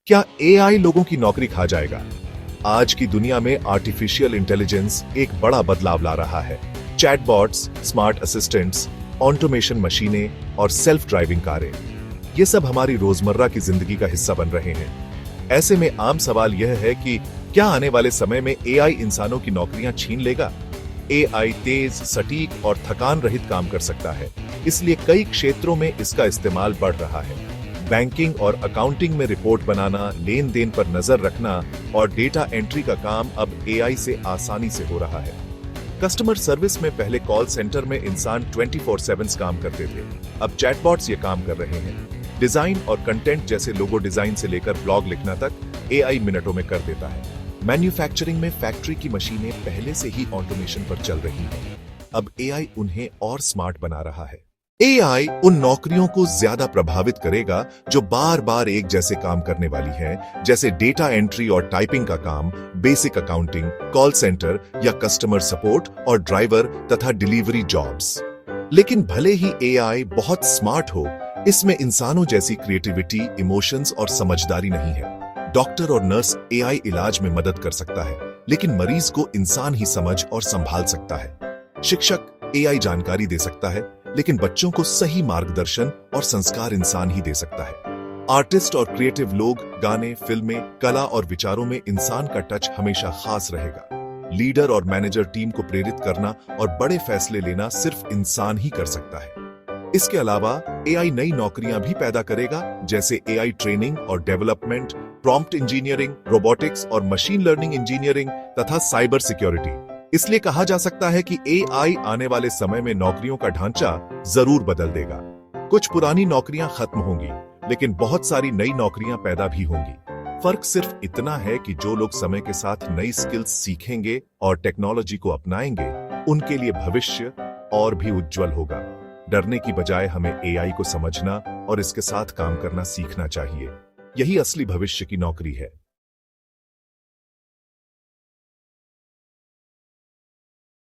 क्या एआई लोगों की नौकरी खा जाएगा? आज की दुनिया में आर्टिफिशियल इंटेलिजेंस एक बड़ा बदलाव ला रहा है। चैटबॉट्स, स्मार्ट असिस्टेंट्स, ऑटोमेशन मशीनें और सेल्फ ड्राइविंग कारें, ये सब हमारी रोजमर्रा की जिंदगी का हिस्सा बन रहे हैं। ऐसे में आम सवाल यह है कि क्या आने वाले समय में एआई इंसानों की नौकरियां छीन लेगा? एआई तेज, सटीक और थकान रहित काम कर सकता है, इसलिए कई क्षेत्रों में इसका इस्तेमाल बढ़ रहा है। बैंकिंग और अकाउंटिंग में रिपोर्ट बनाना, लेन देन पर नजर रखना और डेटा एंट्री का काम अब एआई से आसानी से हो रहा है। कस्टमर सर्विस में पहले कॉल सेंटर में इंसान 24/7 काम करते थे, अब चैटबॉट्स ये काम कर रहे हैं। डिजाइन और कंटेंट जैसे लोगो डिजाइन से लेकर ब्लॉग लिखना तक एआई मिनटों में कर देता है। मैन्युफैक्चरिंग में फैक्ट्री की मशीनें पहले से ही ऑटोमेशन पर चल रही हैं, अब एआई उन्हें और स्मार्ट बना रहा है। एआई उन नौकरियों को ज्यादा प्रभावित करेगा जो बार बार एक जैसे काम करने वाली हैं, जैसे डेटा एंट्री और टाइपिंग का काम, बेसिक अकाउंटिंग, कॉल सेंटर या कस्टमर सपोर्ट और ड्राइवर तथा डिलीवरी जॉब्स। लेकिन भले ही एआई बहुत स्मार्ट हो, इसमें इंसानों जैसी क्रिएटिविटी, इमोशंस और समझदारी नहीं है। डॉक्टर और नर्स एआई इलाज में मदद कर सकता है, लेकिन मरीज को इंसान ही समझ और संभाल सकता है। शिक्षक एआई जानकारी दे सकता है, लेकिन बच्चों को सही मार्गदर्शन और संस्कार इंसान ही दे सकता है। आर्टिस्ट और क्रिएटिव लोग गाने, फिल्में, कला और विचारों में इंसान का टच हमेशा खास रहेगा। लीडर और मैनेजर टीम को प्रेरित करना और बड़े फैसले लेना सिर्फ इंसान ही कर सकता है। इसके अलावा एआई नई नौकरियां भी पैदा करेगा, जैसे एआई ट्रेनिंग और डेवलपमेंट, प्रॉम्प्ट इंजीनियरिंग, रोबोटिक्स और मशीन लर्निंग इंजीनियरिंग तथा साइबर सिक्योरिटी। इसलिए कहा जा सकता है कि एआई आने वाले समय में नौकरियों का ढांचा जरूर बदल देगा। कुछ पुरानी नौकरियां खत्म होंगी, लेकिन बहुत सारी नई नौकरियां पैदा भी होंगी। फर्क सिर्फ इतना है कि जो लोग समय के साथ नई स्किल्स सीखेंगे और टेक्नोलॉजी को अपनाएंगे, उनके लिए भविष्य और भी उज्जवल होगा। डरने की बजाय हमें एआई को समझना और इसके साथ काम करना सीखना चाहिए। यही असली भविष्य की नौकरी है।